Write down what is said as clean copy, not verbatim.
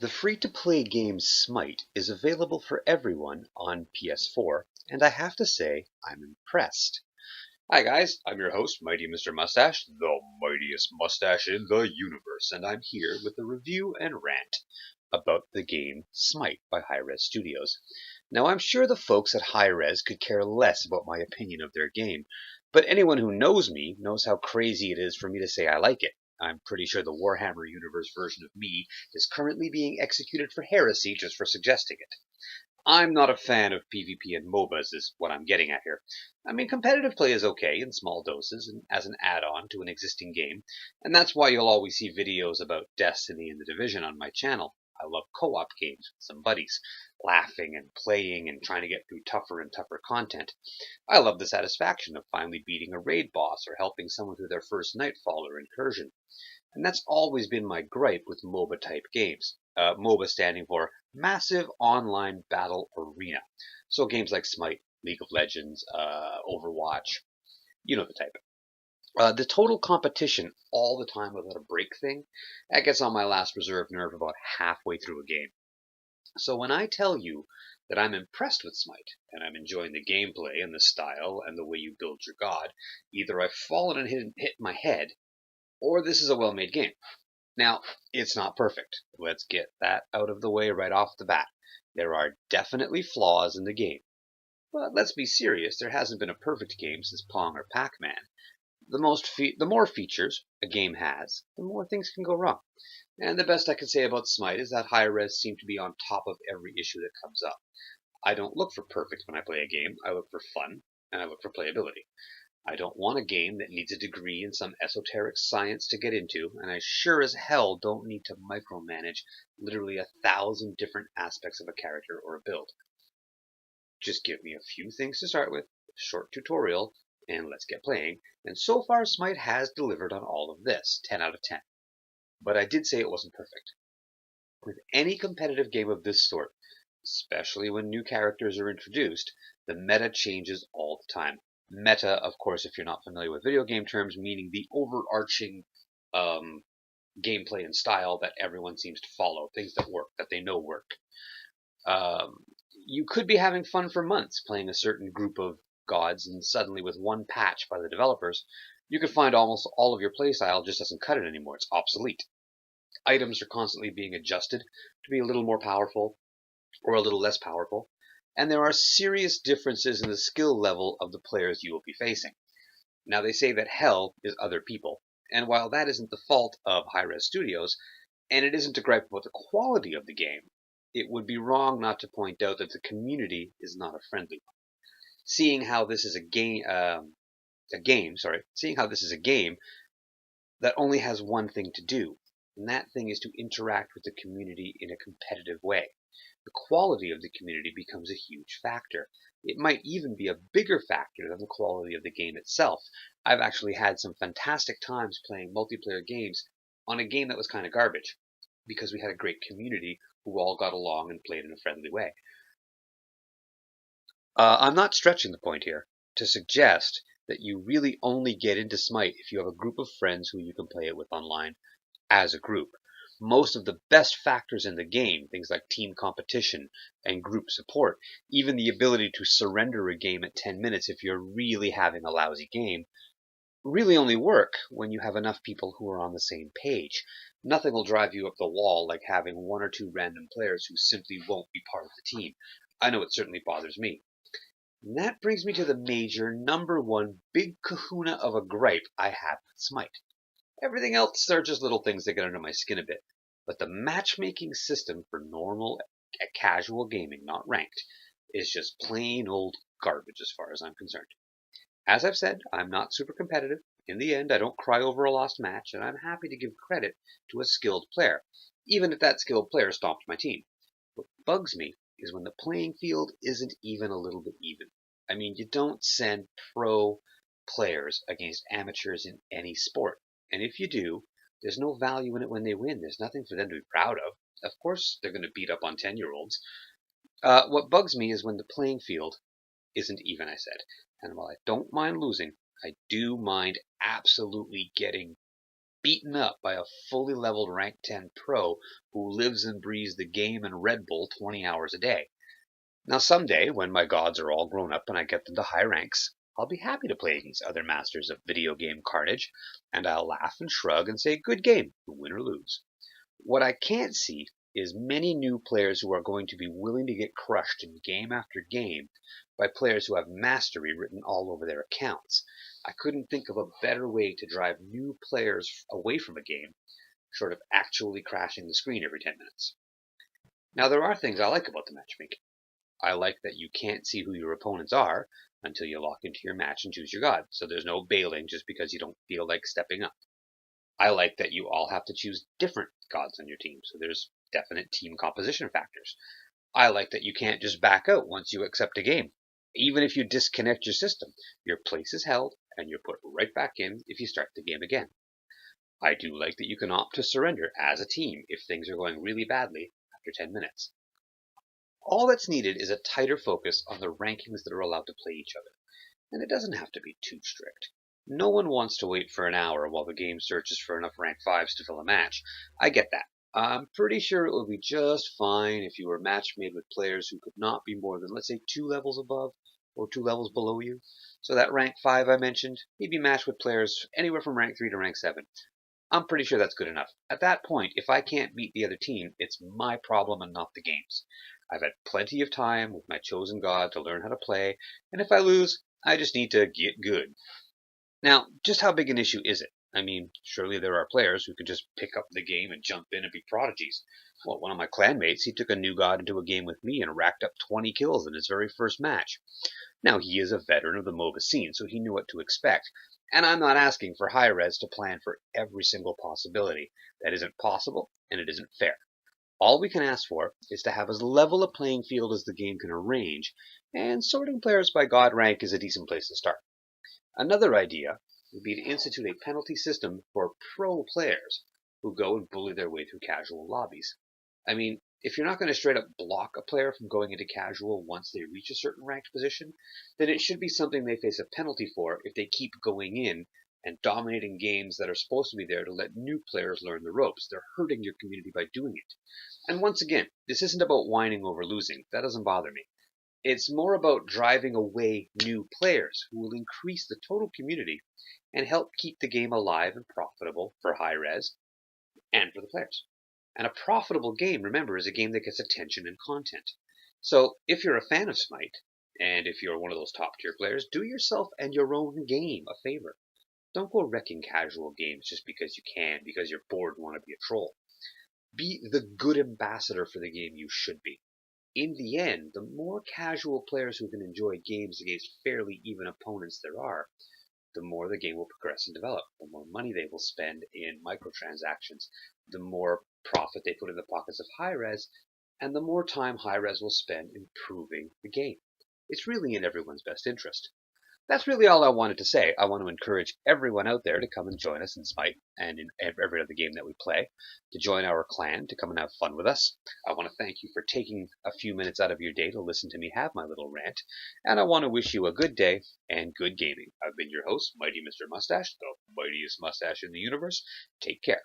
The free-to-play game Smite is available for everyone on PS4, and I have to say, I'm impressed. Hi guys, I'm your host, Mighty Mr. Mustache, the mightiest mustache in the universe, and I'm here with a review and rant about the game Smite by Hi-Rez Studios. Now I'm sure the folks at Hi-Rez could care less about my opinion of their game, but anyone who knows me knows how crazy it is for me to say I like it. I'm pretty sure the Warhammer Universe version of me is currently being executed for heresy just for suggesting it. I'm not a fan of PvP and MOBAs is what I'm getting at here. I mean, competitive play is okay in small doses and as an add-on to an existing game, and that's why you'll always see videos about Destiny and The Division on my channel. I love co-op games with some buddies, laughing and playing and trying to get through tougher and tougher content. I love the satisfaction of finally beating a raid boss or helping someone through their first nightfall or incursion. And that's always been my gripe with MOBA-type games. MOBA standing for Massive Online Battle Arena. So games like Smite, League of Legends, Overwatch, you know the type. The total competition all the time without a break thing, that gets on my last reserve nerve about halfway through a game. So when I tell you that I'm impressed with Smite, and I'm enjoying the gameplay and the style and the way you build your god, either I've fallen and hit my head, or this is a well-made game. Now, it's not perfect. Let's get that out of the way right off the bat. There are definitely flaws in the game. But let's be serious, there hasn't been a perfect game since Pong or Pac-Man. The more features a game has, the more things can go wrong. And the best I can say about Smite is that Hi-Rez seem to be on top of every issue that comes up. I don't look for perfect when I play a game. I look for fun, and I look for playability. I don't want a game that needs a degree in some esoteric science to get into, and I sure as hell don't need to micromanage literally 1,000 different aspects of a character or a build. Just give me a few things to start with, a short tutorial, and let's get playing, and so far Smite has delivered on all of this, 10 out of 10. But I did say it wasn't perfect. With any competitive game of this sort, especially when new characters are introduced, the meta changes all the time. Meta, of course, if you're not familiar with video game terms, meaning the overarching gameplay and style that everyone seems to follow, things that work, that they know work. You could be having fun for months playing a certain group of gods, and suddenly with one patch by the developers, you could find almost all of your playstyle just doesn't cut it anymore. It's obsolete. Items are constantly being adjusted to be a little more powerful or a little less powerful, and there are serious differences in the skill level of the players you will be facing. Now, they say that hell is other people, and while that isn't the fault of Hi-Rez Studios, and it isn't a gripe about the quality of the game, it would be wrong not to point out that the community is not a friendly one. Seeing how this is a game that only has one thing to do, and that thing is to interact with the community in a competitive way. The quality of the community becomes a huge factor. It might even be a bigger factor than the quality of the game itself. I've actually had some fantastic times playing multiplayer games on a game that was kind of garbage, because we had a great community who all got along and played in a friendly way. I'm not stretching the point here to suggest that you really only get into Smite if you have a group of friends who you can play it with online as a group. Most of the best factors in the game, things like team competition and group support, even the ability to surrender a game at 10 minutes if you're really having a lousy game, really only work when you have enough people who are on the same page. Nothing will drive you up the wall like having one or two random players who simply won't be part of the team. I know it certainly bothers me. And that brings me to the major, number one, big kahuna of a gripe I have with Smite. Everything else are just little things that get under my skin a bit. But the matchmaking system for normal, casual gaming, not ranked, is just plain old garbage as far as I'm concerned. As I've said, I'm not super competitive. In the end, I don't cry over a lost match, and I'm happy to give credit to a skilled player, even if that skilled player stomped my team. What bugs me is when the playing field isn't even a little bit even. I mean, you don't send pro players against amateurs in any sport. And if you do, there's no value in it when they win. There's nothing for them to be proud of. Of course, they're going to beat up on 10-year-olds. What bugs me is when the playing field isn't even, I said. And while I don't mind losing, I do mind absolutely getting beaten up by a fully leveled rank 10 pro who lives and breathes the game and Red Bull 20 hours a day. Now someday, when my gods are all grown up and I get them to high ranks, I'll be happy to play against other masters of video game carnage, and I'll laugh and shrug and say, good game, win or lose. What I can't see is many new players who are going to be willing to get crushed in game after game by players who have mastery written all over their accounts. I couldn't think of a better way to drive new players away from a game, short of actually crashing the screen every 10 minutes. Now, there are things I like about the matchmaking. I like that you can't see who your opponents are until you lock into your match and choose your god, so there's no bailing just because you don't feel like stepping up. I like that you all have to choose different gods on your team, so there's definite team composition factors. I like that you can't just back out once you accept a game. Even if you disconnect your system, your place is held and you're put right back in if you start the game again. I do like that you can opt to surrender as a team if things are going really badly after 10 minutes. All that's needed is a tighter focus on the rankings that are allowed to play each other, and it doesn't have to be too strict. No one wants to wait for an hour while the game searches for enough rank 5s to fill a match. I get that. I'm pretty sure it would be just fine if you were match made with players who could not be more than, let's say, 2 levels above or 2 levels below you. So that rank 5 I mentioned, he'd be matched with players anywhere from rank 3 to rank 7. I'm pretty sure that's good enough. At that point, if I can't beat the other team, it's my problem and not the game's. I've had plenty of time with my chosen god to learn how to play, and if I lose, I just need to get good. Now, just how big an issue is it? I mean, surely there are players who can just pick up the game and jump in and be prodigies. Well, one of my clanmates, he took a new god into a game with me and racked up 20 kills in his very first match. Now, he is a veteran of the MOBA scene, so he knew what to expect. And I'm not asking for high-res to plan for every single possibility. That isn't possible, and it isn't fair. All we can ask for is to have as level a playing field as the game can arrange, and sorting players by god rank is a decent place to start. Another idea would be to institute a penalty system for pro players who go and bully their way through casual lobbies. I mean, if you're not going to straight up block a player from going into casual once they reach a certain ranked position, then it should be something they face a penalty for if they keep going in and dominating games that are supposed to be there to let new players learn the ropes. They're hurting your community by doing it. And once again, this isn't about whining over losing. That doesn't bother me. It's more about driving away new players who will increase the total community and help keep the game alive and profitable for high res and for the players. And a profitable game, remember, is a game that gets attention and content. So if you're a fan of Smite, and if you're one of those top tier players, do yourself and your own game a favor. Don't go wrecking casual games just because you can, because you're bored and want to be a troll. Be the good ambassador for the game you should be. In the end, the more casual players who can enjoy games against fairly even opponents there are, the more the game will progress and develop, the more money they will spend in microtransactions, the more profit they put in the pockets of high-res, and the more time high-res will spend improving the game. It's really in everyone's best interest. That's really all I wanted to say. I want to encourage everyone out there to come and join us in Smite and in every other game that we play, to join our clan, to come and have fun with us. I want to thank you for taking a few minutes out of your day to listen to me have my little rant, and I want to wish you a good day and good gaming. I've been your host, Mighty Mr. Mustache, the mightiest mustache in the universe. Take care.